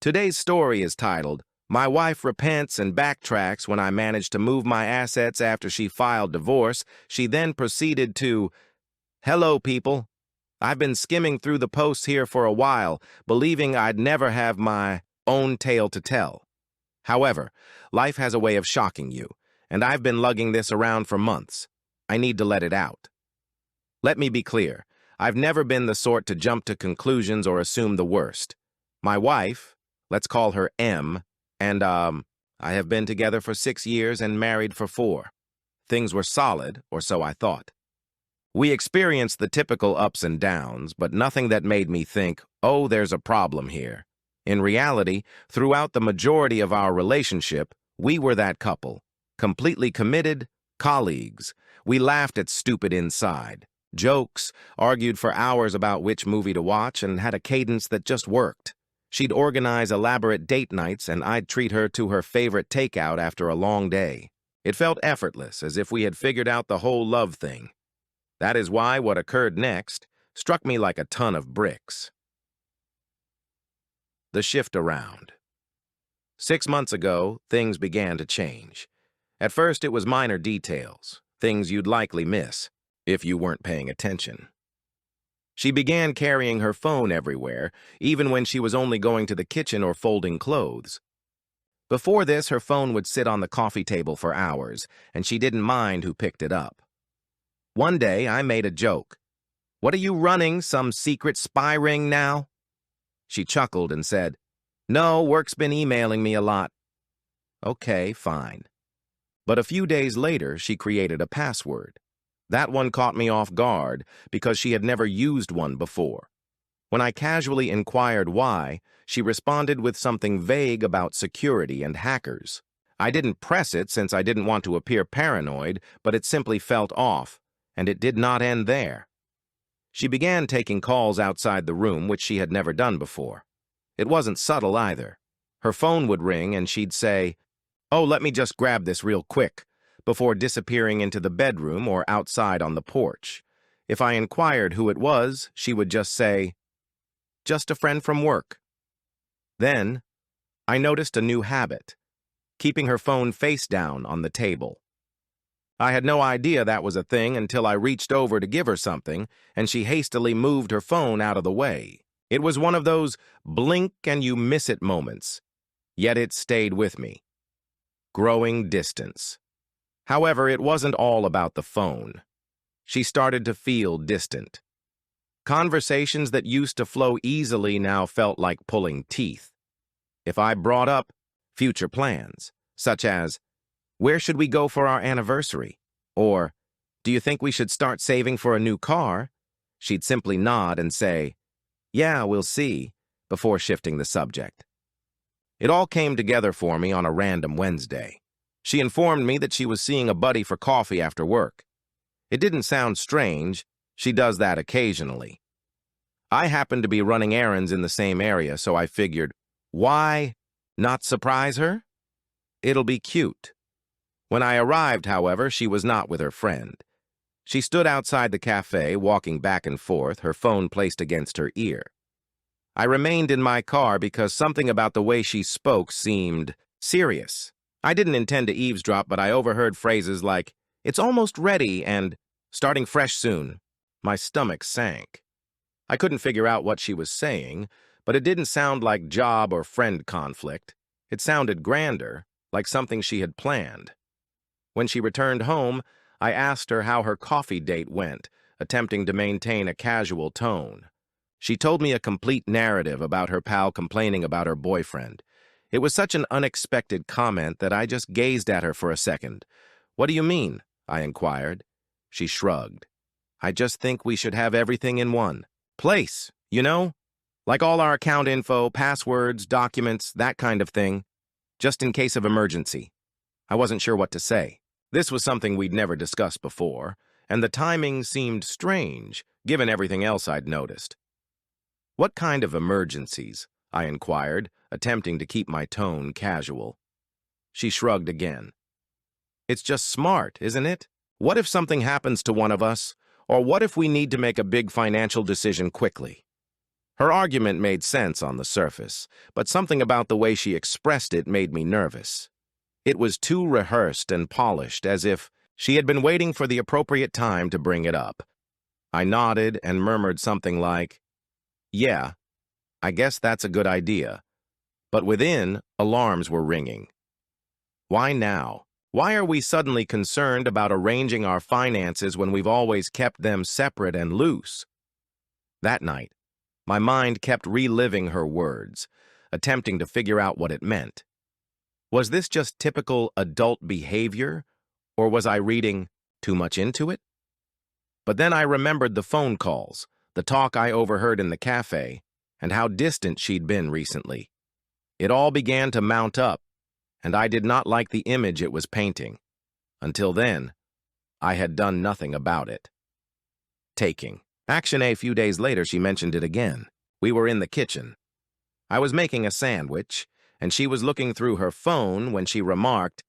Today's story is titled, My Wife Repents and Backtracks When I Managed to Move My Assets After She Filed Divorce. She then proceeded to, Hello, people. I've been skimming through the posts here for a while, believing I'd never have my own tale to tell. However, life has a way of shocking you, and I've been lugging this around for months. I need to let it out. Let me be clear. I've never been the sort to jump to conclusions or assume the worst. My wife, let's call her M, and I have been together for 6 years and married for 4. Things were solid, or so I thought. We experienced the typical ups and downs, but nothing that made me think, oh, there's a problem here. In reality, throughout the majority of our relationship, we were that couple, completely committed, colleagues. We laughed at stupid inside, jokes, argued for hours about which movie to watch, and had a cadence that just worked. She'd organize elaborate date nights, and I'd treat her to her favorite takeout after a long day. It felt effortless, as if we had figured out the whole love thing. That is why what occurred next struck me like a ton of bricks. The shift around. 6 months ago, things began to change. At first, it was minor details, things you'd likely miss if you weren't paying attention. She began carrying her phone everywhere, even when she was only going to the kitchen or folding clothes. Before this, her phone would sit on the coffee table for hours, and she didn't mind who picked it up. One day, I made a joke. "What are you running, some secret spy ring now?" She chuckled and said, "No, work's been emailing me a lot." Okay, fine. But a few days later, she created a password. That one caught me off guard because she had never used one before. When I casually inquired why, she responded with something vague about security and hackers. I didn't press it since I didn't want to appear paranoid, but it simply felt off, and it did not end there. She began taking calls outside the room, which she had never done before. It wasn't subtle either. Her phone would ring and she'd say, "Oh, let me just grab this real quick," before disappearing into the bedroom or outside on the porch. If I inquired who it was, she would just say, "Just a friend from work." Then, I noticed a new habit, keeping her phone face down on the table. I had no idea that was a thing until I reached over to give her something, and she hastily moved her phone out of the way. It was one of those blink and you miss it moments, yet it stayed with me. Growing distance. However, it wasn't all about the phone. She started to feel distant. Conversations that used to flow easily now felt like pulling teeth. If I brought up future plans, such as, "Where should we go for our anniversary?" Or, "Do you think we should start saving for a new car?" she'd simply nod and say, "Yeah, we'll see," before shifting the subject. It all came together for me on a random Wednesday. She informed me that she was seeing a buddy for coffee after work. It didn't sound strange. She does that occasionally. I happened to be running errands in the same area, so I figured, why not surprise her? It'll be cute. When I arrived, however, she was not with her friend. She stood outside the cafe, walking back and forth, her phone placed against her ear. I remained in my car because something about the way she spoke seemed serious. I didn't intend to eavesdrop, but I overheard phrases like, "It's almost ready," and "starting fresh soon." My stomach sank. I couldn't figure out what she was saying, but it didn't sound like job or friend conflict. It sounded grander, like something she had planned. When she returned home, I asked her how her coffee date went, attempting to maintain a casual tone. She told me a complete narrative about her pal complaining about her boyfriend. It was such an unexpected comment that I just gazed at her for a second. "What do you mean?" I inquired. She shrugged. "I just think we should have everything in one place, you know? Like all our account info, passwords, documents, that kind of thing, just in case of emergency." I wasn't sure what to say. This was something we'd never discussed before, and the timing seemed strange, given everything else I'd noticed. "What kind of emergencies?" I inquired, attempting to keep my tone casual. She shrugged again. "It's just smart, isn't it? What if something happens to one of us? Or what if we need to make a big financial decision quickly?" Her argument made sense on the surface, but something about the way she expressed it made me nervous. It was too rehearsed and polished, as if she had been waiting for the appropriate time to bring it up. I nodded and murmured something like, "Yeah, I guess that's a good idea." But within, alarms were ringing. Why now? Why are we suddenly concerned about arranging our finances when we've always kept them separate and loose? That night, my mind kept reliving her words, attempting to figure out what it meant. Was this just typical adult behavior, or was I reading too much into it? But then I remembered the phone calls, the talk I overheard in the cafe, and how distant she'd been recently. It all began to mount up, and I did not like the image it was painting. Until then, I had done nothing about it. Taking action. A few days later, she mentioned it again. We were in the kitchen. I was making a sandwich, and she was looking through her phone when she remarked,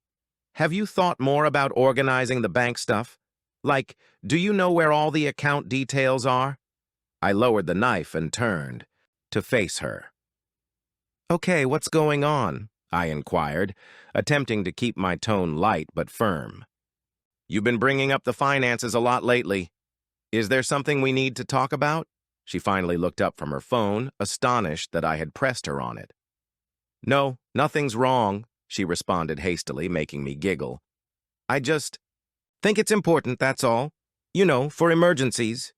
"Have you thought more about organizing the bank stuff? Like, do you know where all the account details are?" I lowered the knife and turned to face her. "Okay, what's going on?" I inquired, attempting to keep my tone light but firm. "You've been bringing up the finances a lot lately. Is there something we need to talk about?" She finally looked up from her phone, astonished that I had pressed her on it. "No, nothing's wrong," she responded hastily, making me giggle. "I just think it's important, that's all. You know, for emergencies."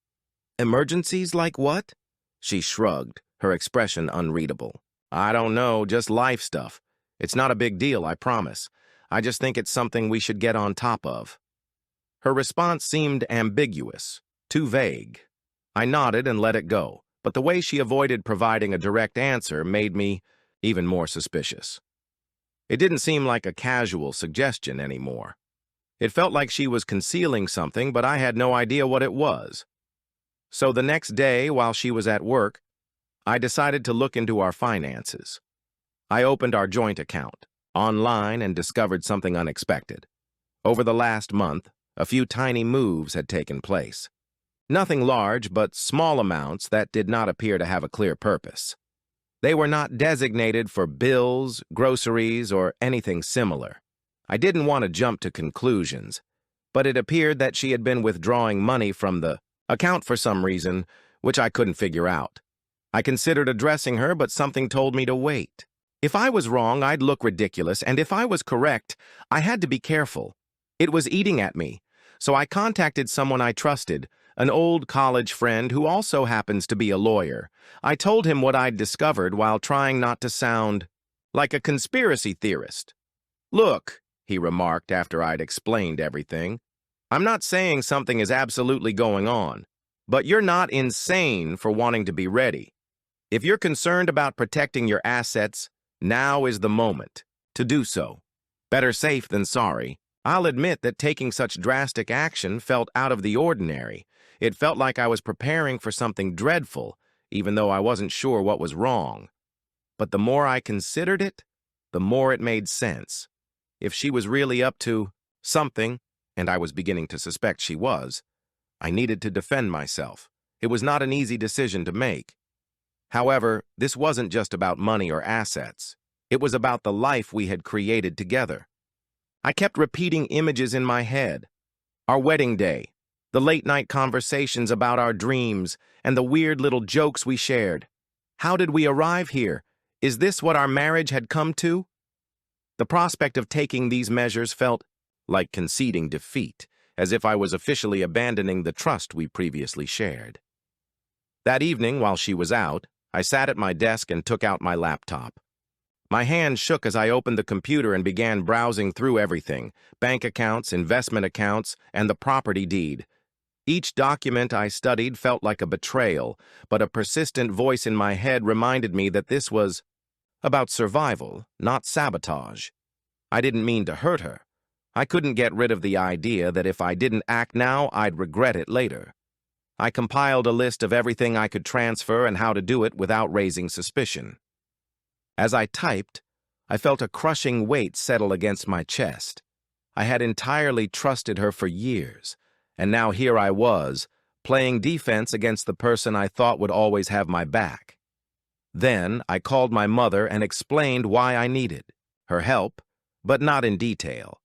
"Emergencies like what?" She shrugged, her expression unreadable. "I don't know, just life stuff. It's not a big deal, I promise. I just think it's something we should get on top of." Her response seemed ambiguous, too vague. I nodded and let it go, but the way she avoided providing a direct answer made me even more suspicious. It didn't seem like a casual suggestion anymore. It felt like she was concealing something, but I had no idea what it was. So the next day, while she was at work, I decided to look into our finances. I opened our joint account online and discovered something unexpected. Over the last month, a few tiny moves had taken place. Nothing large, but small amounts that did not appear to have a clear purpose. They were not designated for bills, groceries, or anything similar. I didn't want to jump to conclusions, but it appeared that she had been withdrawing money from the account for some reason, which I couldn't figure out. I considered addressing her, but something told me to wait. If I was wrong, I'd look ridiculous, and if I was correct, I had to be careful. It was eating at me, so I contacted someone I trusted, an old college friend who also happens to be a lawyer. I told him what I'd discovered while trying not to sound like a conspiracy theorist. "Look," he remarked after I'd explained everything, "I'm not saying something is absolutely going on, but you're not insane for wanting to be ready. If you're concerned about protecting your assets, now is the moment to do so. Better safe than sorry." I'll admit that taking such drastic action felt out of the ordinary. It felt like I was preparing for something dreadful, even though I wasn't sure what was wrong. But the more I considered it, the more it made sense. If she was really up to something, and I was beginning to suspect she was, I needed to defend myself. It was not an easy decision to make. However, this wasn't just about money or assets. It was about the life we had created together. I kept repeating images in my head. Our wedding day, the late-night conversations about our dreams, and the weird little jokes we shared. How did we arrive here? Is this what our marriage had come to? The prospect of taking these measures felt like conceding defeat, as if I was officially abandoning the trust we previously shared. That evening, while she was out, I sat at my desk and took out my laptop. My hand shook as I opened the computer and began browsing through everything: bank accounts, investment accounts, and the property deed. Each document I studied felt like a betrayal, but a persistent voice in my head reminded me that this was about survival, not sabotage. I didn't mean to hurt her. I couldn't get rid of the idea that if I didn't act now, I'd regret it later. I compiled a list of everything I could transfer and how to do it without raising suspicion. As I typed, I felt a crushing weight settle against my chest. I had entirely trusted her for years, and now here I was, playing defense against the person I thought would always have my back. Then I called my mother and explained why I needed her help, but not in detail.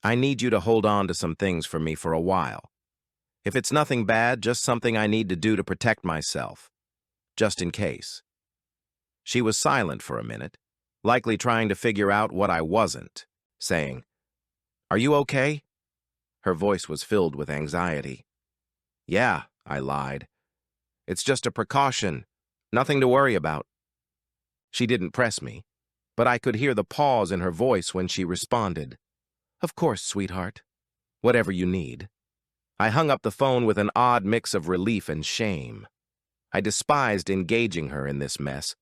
I need you to hold on to some things for me for a while. If it's nothing bad, just something I need to do to protect myself, just in case. She was silent for a minute, likely trying to figure out what I wasn't, saying, "Are you okay?" Her voice was filled with anxiety. "Yeah," I lied. "It's just a precaution. Nothing to worry about." She didn't press me, but I could hear the pause in her voice when she responded, "Of course, sweetheart. Whatever you need." I hung up the phone with an odd mix of relief and shame. I despised engaging her in this mess,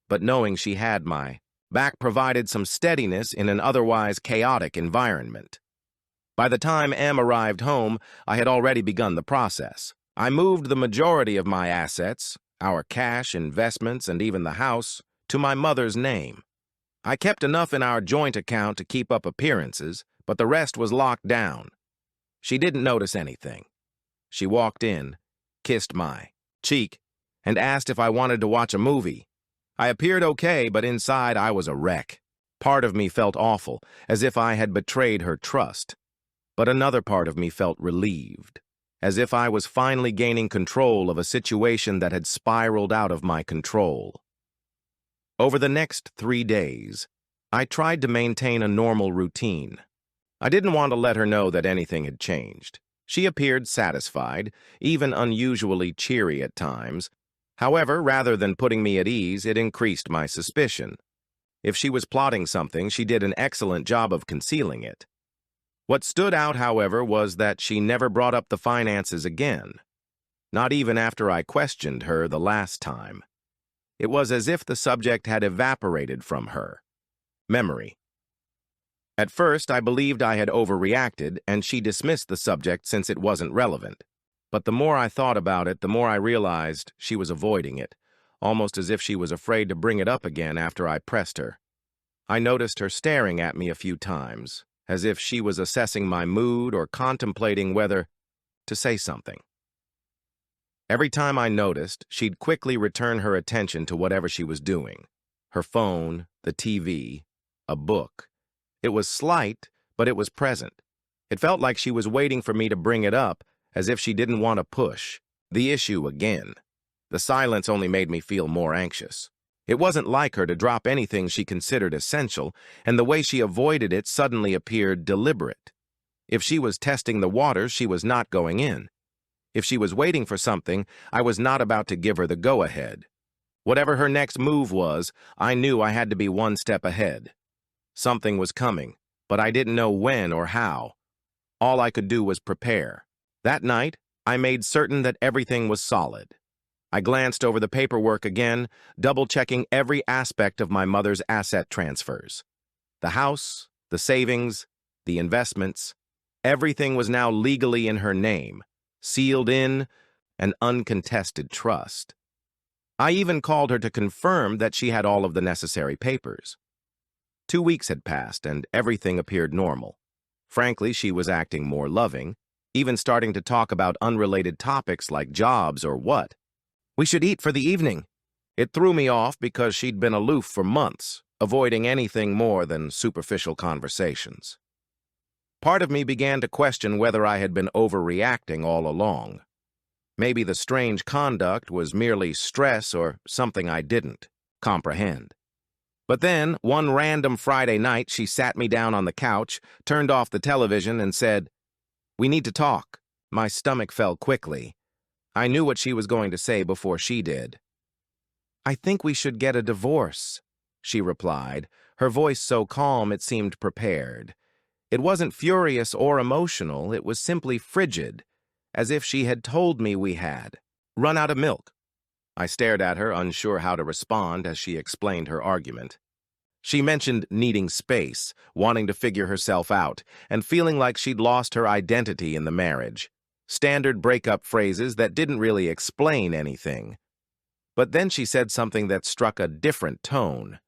but knowing she had my back provided some steadiness in an otherwise chaotic environment. By the time Em arrived home, I had already begun the process. I moved the majority of my assets, our cash, investments, and even the house, to my mother's name. I kept enough in our joint account to keep up appearances, but the rest was locked down. She didn't notice anything. She walked in, kissed my cheek, and asked if I wanted to watch a movie. I appeared okay, but inside I was a wreck. Part of me felt awful, as if I had betrayed her trust. But another part of me felt relieved, as if I was finally gaining control of a situation that had spiraled out of my control. Over the next 3 days, I tried to maintain a normal routine. I didn't want to let her know that anything had changed. She appeared satisfied, even unusually cheery at times. However, rather than putting me at ease, it increased my suspicion. If she was plotting something, she did an excellent job of concealing it. What stood out, however, was that she never brought up the finances again, not even after I questioned her the last time. It was as if the subject had evaporated from her memory. At first, I believed I had overreacted, and she dismissed the subject since it wasn't relevant. But the more I thought about it, the more I realized she was avoiding it, almost as if she was afraid to bring it up again after I pressed her. I noticed her staring at me a few times, as if she was assessing my mood or contemplating whether to say something. Every time I noticed, she'd quickly return her attention to whatever she was doing. Her phone, the TV, a book. It was slight, but it was present. It felt like she was waiting for me to bring it up, as if she didn't want to push the issue again. The silence only made me feel more anxious. It wasn't like her to drop anything she considered essential, and the way she avoided it suddenly appeared deliberate. If she was testing the waters, she was not going in. If she was waiting for something, I was not about to give her the go-ahead. Whatever her next move was, I knew I had to be one step ahead. Something was coming, but I didn't know when or how. All I could do was prepare. That night, I made certain that everything was solid. I glanced over the paperwork again, double-checking every aspect of my mother's asset transfers. The house, the savings, the investments, everything was now legally in her name, sealed in an uncontested trust. I even called her to confirm that she had all of the necessary papers. 2 weeks had passed, and everything appeared normal. Frankly, she was acting more loving, even starting to talk about unrelated topics like jobs or what. "We should eat for the evening." It threw me off because she'd been aloof for months, avoiding anything more than superficial conversations. Part of me began to question whether I had been overreacting all along. Maybe the strange conduct was merely stress or something I didn't comprehend. But then, one random Friday night, she sat me down on the couch, turned off the television, and said, "We need to talk." My stomach fell quickly. I knew what she was going to say before she did. "I think we should get a divorce," she replied, her voice so calm it seemed prepared. It wasn't furious or emotional, it was simply frigid, as if she had told me we had run out of milk. I stared at her, unsure how to respond as she explained her argument. She mentioned needing space, wanting to figure herself out, and feeling like she'd lost her identity in the marriage. Standard breakup phrases that didn't really explain anything. But then she said something that struck a different tone.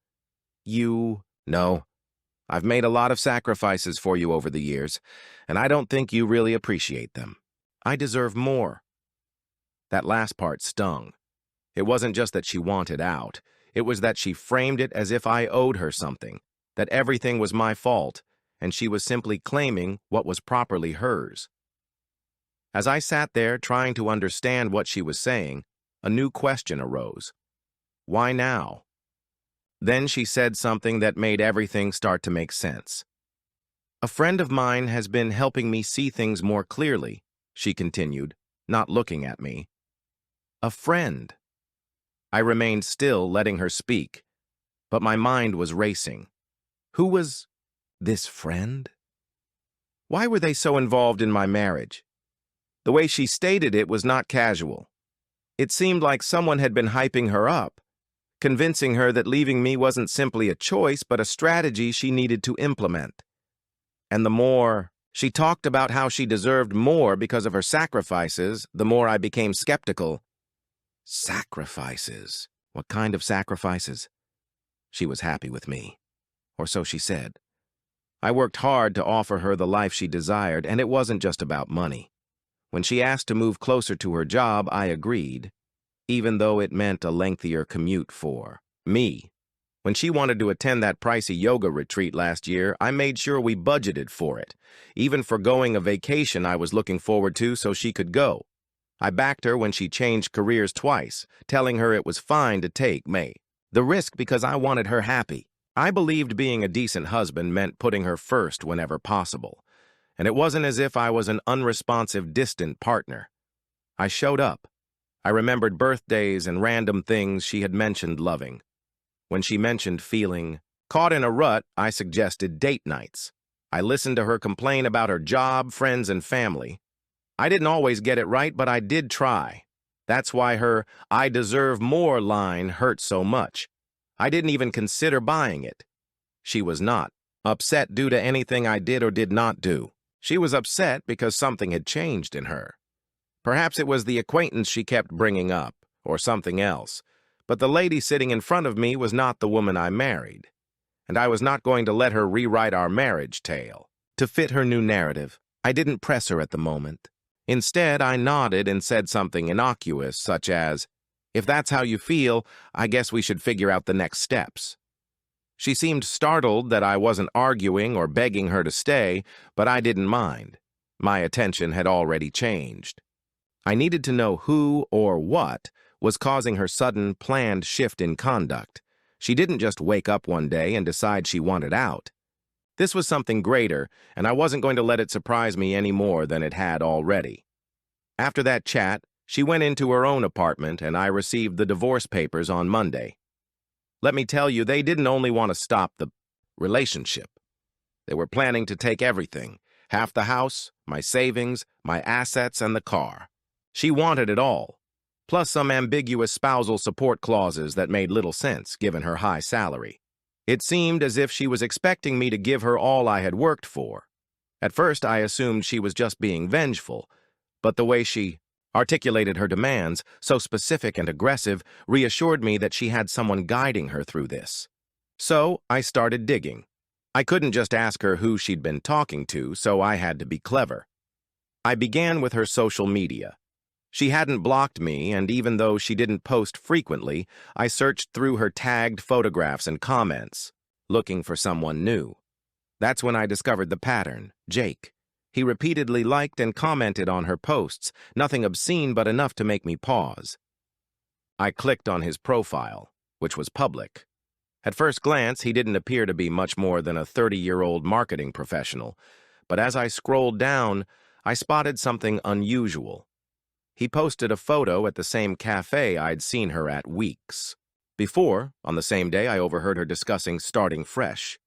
"No, I've made a lot of sacrifices for you over the years, and I don't think you really appreciate them. I deserve more." That last part stung. It wasn't just that she wanted out. It was that she framed it as if I owed her something, that everything was my fault, and she was simply claiming what was properly hers. As I sat there trying to understand what she was saying, a new question arose. Why now? Then she said something that made everything start to make sense. A friend of mine has been helping me see things more clearly, she continued, not looking at me. A friend. I remained still, letting her speak, but my mind was racing. Who was this friend? Why were they so involved in my marriage? The way she stated it was not casual. It seemed like someone had been hyping her up, convincing her that leaving me wasn't simply a choice but a strategy she needed to implement. And the more she talked about how she deserved more because of her sacrifices, the more I became skeptical. Sacrifices? What kind of sacrifices? She was happy with me, or so she said. I worked hard to offer her the life she desired, and it wasn't just about money. When she asked to move closer to her job, I agreed, even though it meant a lengthier commute for me. When she wanted to attend that pricey yoga retreat last year, I made sure we budgeted for it, even forgoing a vacation I was looking forward to so she could go. I backed her when she changed careers twice, telling her it was fine to take the risk because I wanted her happy. I believed being a decent husband meant putting her first whenever possible, and it wasn't as if I was an unresponsive, distant partner. I showed up. I remembered birthdays and random things she had mentioned loving. When she mentioned feeling caught in a rut, I suggested date nights. I listened to her complain about her job, friends, and family. I didn't always get it right, but I did try. That's why her "I deserve more" line hurt so much. I didn't even consider buying it. She was not upset due to anything I did or did not do. She was upset because something had changed in her. Perhaps it was the acquaintance she kept bringing up, or something else. But the lady sitting in front of me was not the woman I married, and I was not going to let her rewrite our marriage tale to fit her new narrative. I didn't press her at the moment. Instead, I nodded and said something innocuous, such as, "If that's how you feel, I guess we should figure out the next steps." She seemed startled that I wasn't arguing or begging her to stay, but I didn't mind. My attention had already changed. I needed to know who or what was causing her sudden, planned shift in conduct. She didn't just wake up one day and decide she wanted out. This was something greater, and I wasn't going to let it surprise me any more than it had already. After that chat, she went into her own apartment, and I received the divorce papers on Monday. Let me tell you, they didn't only want to stop the relationship. They were planning to take everything, half the house, my savings, my assets, and the car. She wanted it all, plus some ambiguous spousal support clauses that made little sense given her high salary. It seemed as if she was expecting me to give her all I had worked for. At first, I assumed she was just being vengeful, but the way she articulated her demands, so specific and aggressive, reassured me that she had someone guiding her through this. So I started digging. I couldn't just ask her who she'd been talking to, so I had to be clever. I began with her social media. She hadn't blocked me, and even though she didn't post frequently, I searched through her tagged photographs and comments, looking for someone new. That's when I discovered the pattern, Jake. He repeatedly liked and commented on her posts, nothing obscene but enough to make me pause. I clicked on his profile, which was public. At first glance, he didn't appear to be much more than a 30-year-old marketing professional, but as I scrolled down, I spotted something unusual. He posted a photo at the same cafe I'd seen her at weeks before. On the same day, I overheard her discussing starting fresh.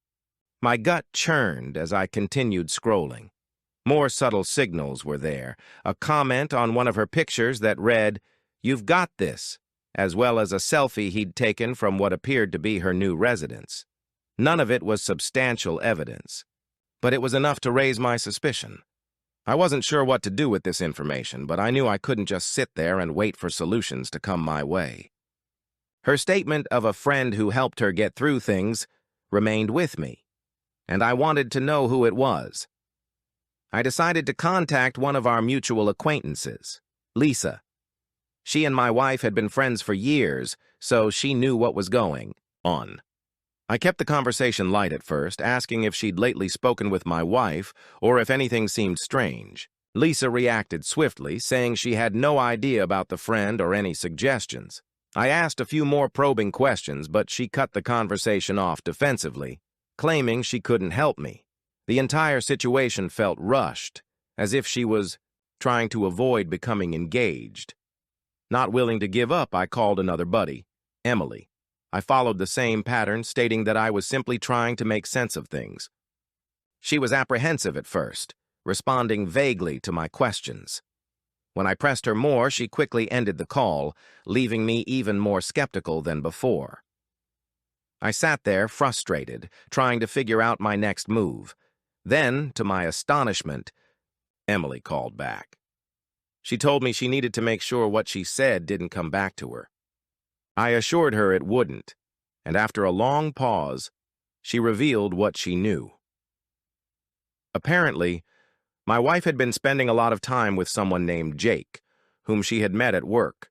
My gut churned as I continued scrolling. More subtle signals were there, a comment on one of her pictures that read, "You've got this," as well as a selfie he'd taken from what appeared to be her new residence. None of it was substantial evidence, but it was enough to raise my suspicion. I wasn't sure what to do with this information, but I knew I couldn't just sit there and wait for solutions to come my way. Her statement of a friend who helped her get through things remained with me, and I wanted to know who it was. I decided to contact one of our mutual acquaintances, Lisa. She and my wife had been friends for years, so she knew what was going on. I kept the conversation light at first, asking if she'd lately spoken with my wife or if anything seemed strange. Lisa reacted swiftly, saying she had no idea about the friend or any suggestions. I asked a few more probing questions, but she cut the conversation off defensively, claiming she couldn't help me. The entire situation felt rushed, as if she was trying to avoid becoming engaged. Not willing to give up, I called another buddy, Emily. I followed the same pattern, stating that I was simply trying to make sense of things. She was apprehensive at first, responding vaguely to my questions. When I pressed her more, she quickly ended the call, leaving me even more skeptical than before. I sat there, frustrated, trying to figure out my next move. Then, to my astonishment, Emily called back. She told me she needed to make sure what she said didn't come back to her. I assured her it wouldn't, and after a long pause, she revealed what she knew. Apparently, my wife had been spending a lot of time with someone named Jake, whom she had met at work.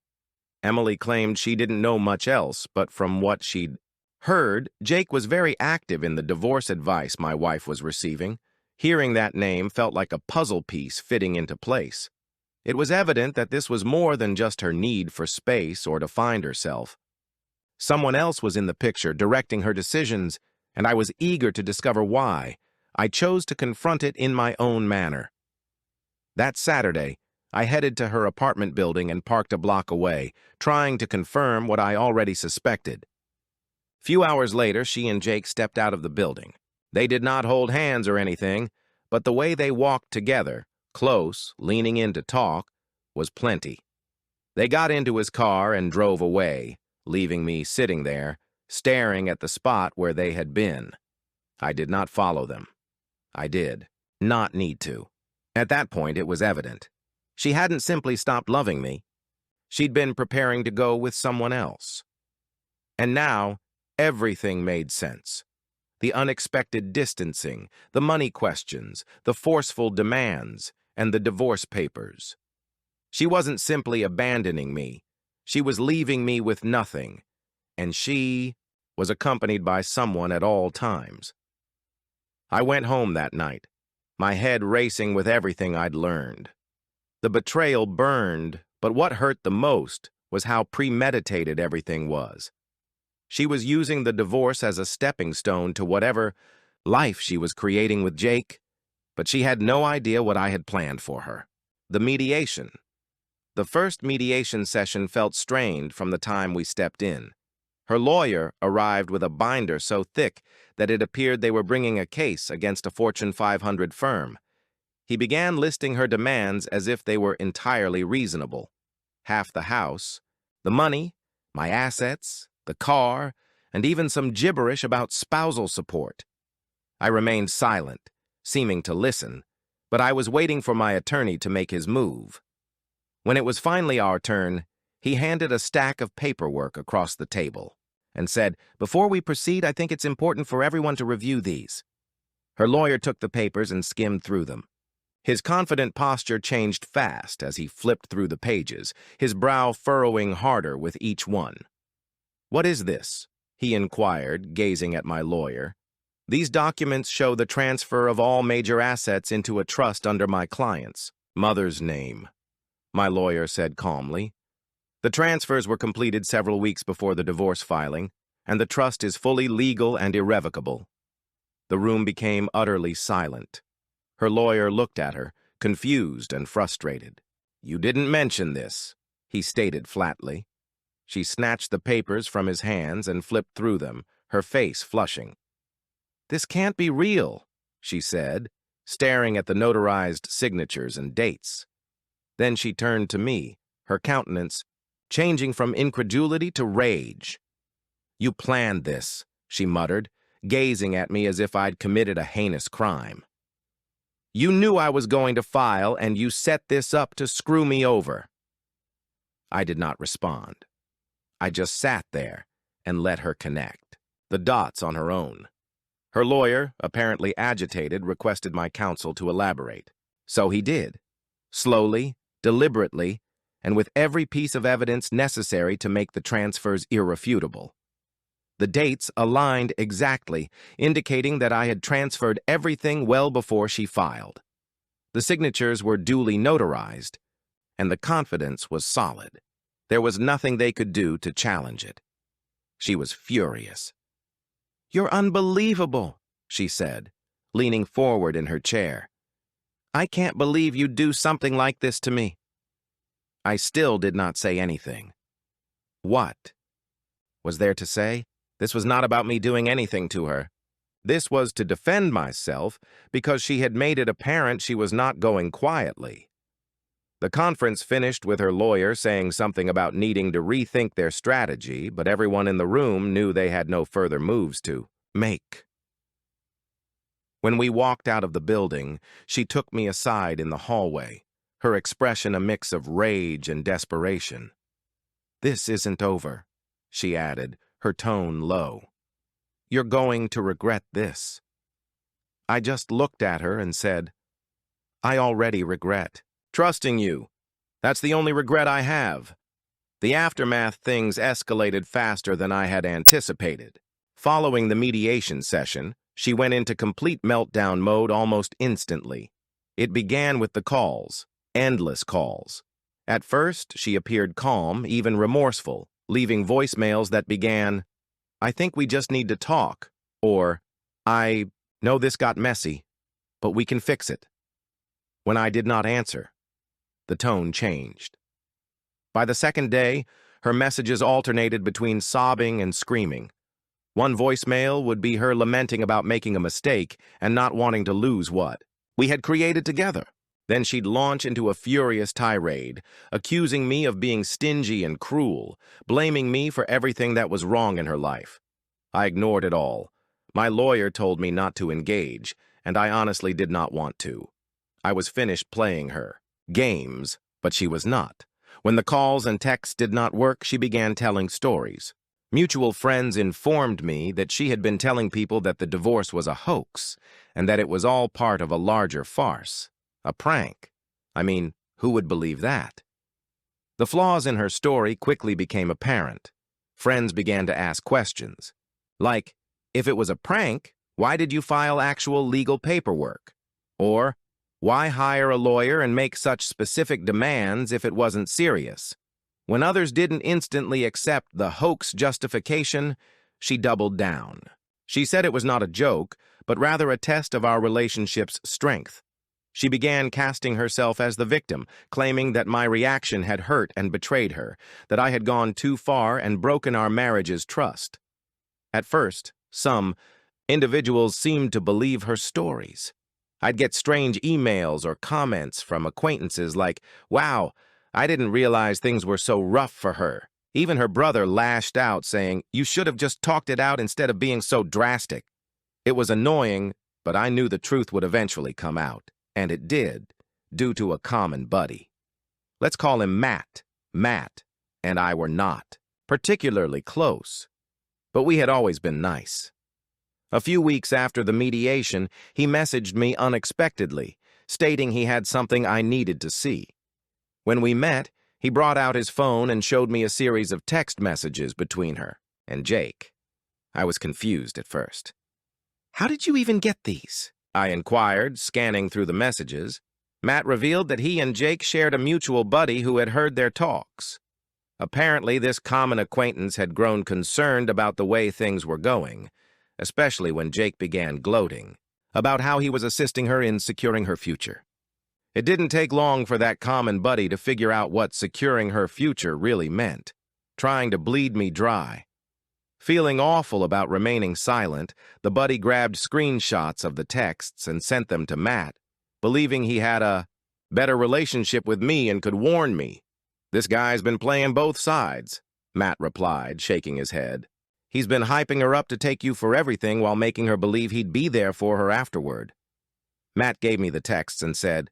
Emily claimed she didn't know much else, but from what she'd heard, Jake was very active in the divorce advice my wife was receiving. Hearing that name felt like a puzzle piece fitting into place. It was evident that this was more than just her need for space or to find herself. Someone else was in the picture, directing her decisions, and I was eager to discover why. I chose to confront it in my own manner. That Saturday, I headed to her apartment building and parked a block away, trying to confirm what I already suspected. Few hours later, she and Jake stepped out of the building. They did not hold hands or anything, but the way they walked together, close, leaning in to talk, was plenty. They got into his car and drove away, leaving me sitting there, staring at the spot where they had been. I did not follow them. I did not need to. At that point, it was evident. She hadn't simply stopped loving me. She'd been preparing to go with someone else. And now, everything made sense. The unexpected distancing, the money questions, the forceful demands, and the divorce papers. She wasn't simply abandoning me. She was leaving me with nothing, and she was accompanied by someone at all times. I went home that night, my head racing with everything I'd learned. The betrayal burned, but what hurt the most was how premeditated everything was. She was using the divorce as a stepping stone to whatever life she was creating with Jake, but she had no idea what I had planned for her. The mediation. The first mediation session felt strained from the time we stepped in. Her lawyer arrived with a binder so thick that it appeared they were bringing a case against a Fortune 500 firm. He began listing her demands as if they were entirely reasonable. Half the house, the money, my assets, the car, and even some gibberish about spousal support. I remained silent, seeming to listen, but I was waiting for my attorney to make his move. When it was finally our turn, he handed a stack of paperwork across the table and said, "Before we proceed, I think it's important for everyone to review these." Her lawyer took the papers and skimmed through them. His confident posture changed fast as he flipped through the pages, his brow furrowing harder with each one. "What is this?" he inquired, gazing at my lawyer. "These documents show the transfer of all major assets into a trust under my client's mother's name," my lawyer said calmly. "The transfers were completed several weeks before the divorce filing, and the trust is fully legal and irrevocable." The room became utterly silent. Her lawyer looked at her, confused and frustrated. "You didn't mention this," he stated flatly. She snatched the papers from his hands and flipped through them, her face flushing. "This can't be real," she said, staring at the notarized signatures and dates. Then she turned to me, her countenance changing from incredulity to rage. "You planned this," she muttered, gazing at me as if I'd committed a heinous crime. "You knew I was going to file, and you set this up to screw me over." I did not respond. I just sat there and let her connect the dots on her own. Her lawyer, apparently agitated, requested my counsel to elaborate. So he did. Slowly, deliberately, and with every piece of evidence necessary to make the transfers irrefutable. The dates aligned exactly, indicating that I had transferred everything well before she filed. The signatures were duly notarized, and the confidence was solid. There was nothing they could do to challenge it. She was furious. "You're unbelievable," she said, leaning forward in her chair. "I can't believe you'd do something like this to me." I still did not say anything. What was there to say? This was not about me doing anything to her. This was to defend myself because she had made it apparent she was not going quietly. The conference finished with her lawyer saying something about needing to rethink their strategy, but everyone in the room knew they had no further moves to make. When we walked out of the building, she took me aside in the hallway, her expression a mix of rage and desperation. "This isn't over," she added, her tone low. "You're going to regret this." I just looked at her and said, "I already regret trusting you. That's the only regret I have." The aftermath things escalated faster than I had anticipated. Following the mediation session, she went into complete meltdown mode almost instantly. It began with the calls, endless calls. At first, she appeared calm, even remorseful, leaving voicemails that began, "I think we just need to talk," or, "I know this got messy, but we can fix it." When I did not answer, the tone changed. By the second day, her messages alternated between sobbing and screaming. One voicemail would be her lamenting about making a mistake and not wanting to lose what we had created together. Then she'd launch into a furious tirade, accusing me of being stingy and cruel, blaming me for everything that was wrong in her life. I ignored it all. My lawyer told me not to engage, and I honestly did not want to. I was finished playing her games, but she was not. When the calls and texts did not work, she began telling stories. Mutual friends informed me that she had been telling people that the divorce was a hoax, and that it was all part of a larger farce. A prank. I mean, who would believe that? The flaws in her story quickly became apparent. Friends began to ask questions. Like, if it was a prank, why did you file actual legal paperwork? Or, why hire a lawyer and make such specific demands if it wasn't serious? When others didn't instantly accept the hoax justification, she doubled down. She said it was not a joke, but rather a test of our relationship's strength. She began casting herself as the victim, claiming that my reaction had hurt and betrayed her, that I had gone too far and broken our marriage's trust. At first, some individuals seemed to believe her stories. I'd get strange emails or comments from acquaintances like, "Wow, I didn't realize things were so rough for her." Even her brother lashed out, saying, "You should have just talked it out instead of being so drastic." It was annoying, but I knew the truth would eventually come out. And it did, due to a common buddy. Let's call him Matt. Matt and I were not particularly close, but we had always been nice. A few weeks after the mediation, he messaged me unexpectedly, stating he had something I needed to see. When we met, he brought out his phone and showed me a series of text messages between her and Jake. I was confused at first. "How did you even get these?" I inquired, scanning through the messages. Matt revealed that he and Jake shared a mutual buddy who had heard their talks. Apparently, this common acquaintance had grown concerned about the way things were going, especially when Jake began gloating about how he was assisting her in securing her future. It didn't take long for that common buddy to figure out what securing her future really meant, trying to bleed me dry. Feeling awful about remaining silent, the buddy grabbed screenshots of the texts and sent them to Matt, believing he had a better relationship with me and could warn me. "This guy's been playing both sides," Matt replied, shaking his head. "He's been hyping her up to take you for everything while making her believe he'd be there for her afterward." Matt gave me the texts and said,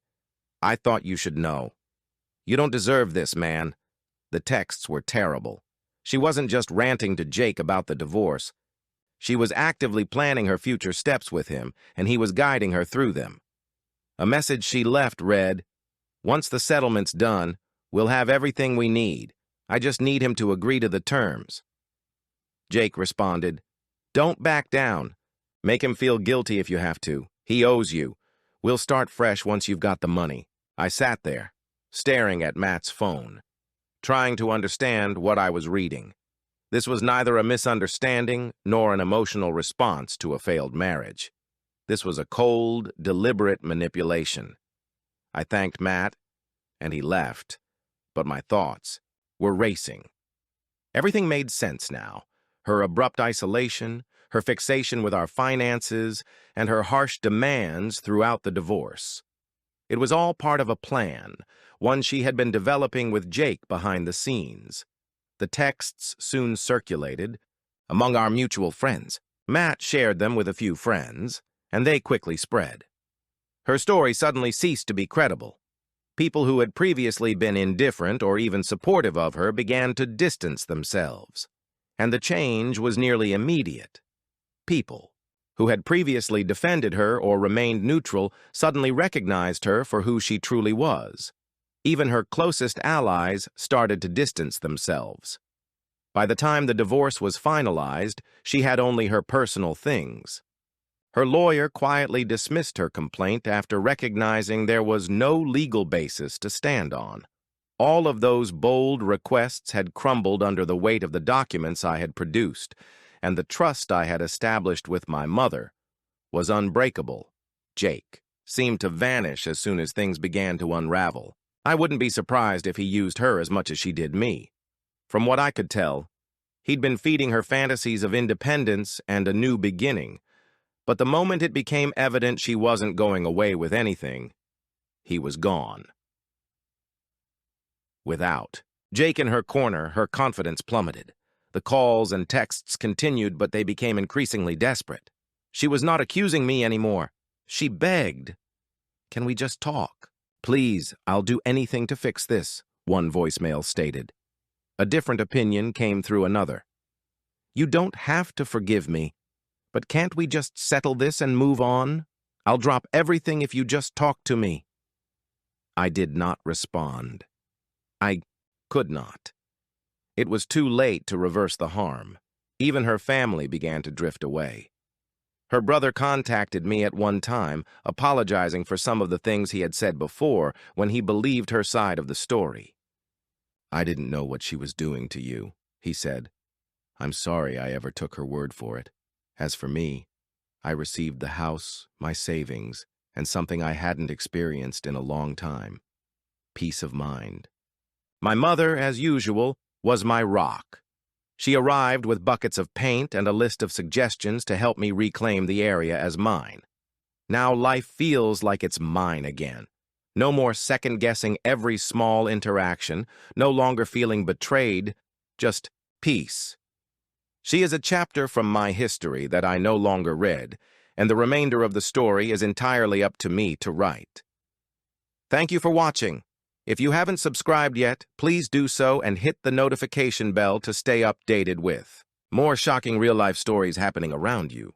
"I thought you should know. You don't deserve this, man." The texts were terrible. She wasn't just ranting to Jake about the divorce. She was actively planning her future steps with him, and he was guiding her through them. A message she left read, "Once the settlement's done, We'll have everything we need. I just need him to agree to the terms. Jake responded, "Don't back down. Make him feel guilty if you have to. He owes you. We'll start fresh once you've got the money." I sat there, staring at Matt's phone, trying to understand what I was reading. This was neither a misunderstanding nor an emotional response to a failed marriage. This was a cold, deliberate manipulation. I thanked Matt, and he left, but my thoughts were racing. Everything made sense now. Her abrupt isolation, her fixation with our finances, and her harsh demands throughout the divorce. It was all part of a plan, one she had been developing with Jake behind the scenes. The texts soon circulated among our mutual friends. Matt shared them with a few friends, and they quickly spread. Her story suddenly ceased to be credible. People who had previously been indifferent or even supportive of her began to distance themselves, and the change was nearly immediate. People who had previously defended her or remained neutral suddenly recognized her for who she truly was. Even her closest allies started to distance themselves. By the time the divorce was finalized, she had only her personal things. Her lawyer quietly dismissed her complaint after recognizing there was no legal basis to stand on. All of those bold requests had crumbled under the weight of the documents I had produced, and the trust I had established with my mother was unbreakable. Jake seemed to vanish as soon as things began to unravel. I wouldn't be surprised if he used her as much as she did me. From what I could tell, he'd been feeding her fantasies of independence and a new beginning, but the moment it became evident she wasn't going away with anything, he was gone. Without Jake in her corner, her confidence plummeted. The calls and texts continued, but they became increasingly desperate. She was not accusing me anymore. She begged, "Can we just talk? Please, I'll do anything to fix this," one voicemail stated. A different opinion came through another. "You don't have to forgive me, but can't we just settle this and move on? I'll drop everything if you just talk to me." I did not respond. I could not. It was too late to reverse the harm. Even her family began to drift away. Her brother contacted me at one time, apologizing for some of the things he had said before when he believed her side of the story. "I didn't know what she was doing to you," he said. "I'm sorry I ever took her word for it. As for me, I received the house, my savings, and something I hadn't experienced in a long time: peace of mind." My mother, as usual, was my rock. She arrived with buckets of paint and a list of suggestions to help me reclaim the area as mine. Now life feels like it's mine again. No more second-guessing every small interaction, no longer feeling betrayed, just peace. She is a chapter from my history that I no longer read, and the remainder of the story is entirely up to me to write. Thank you for watching. If you haven't subscribed yet, please do so and hit the notification bell to stay updated with more shocking real-life stories happening around you.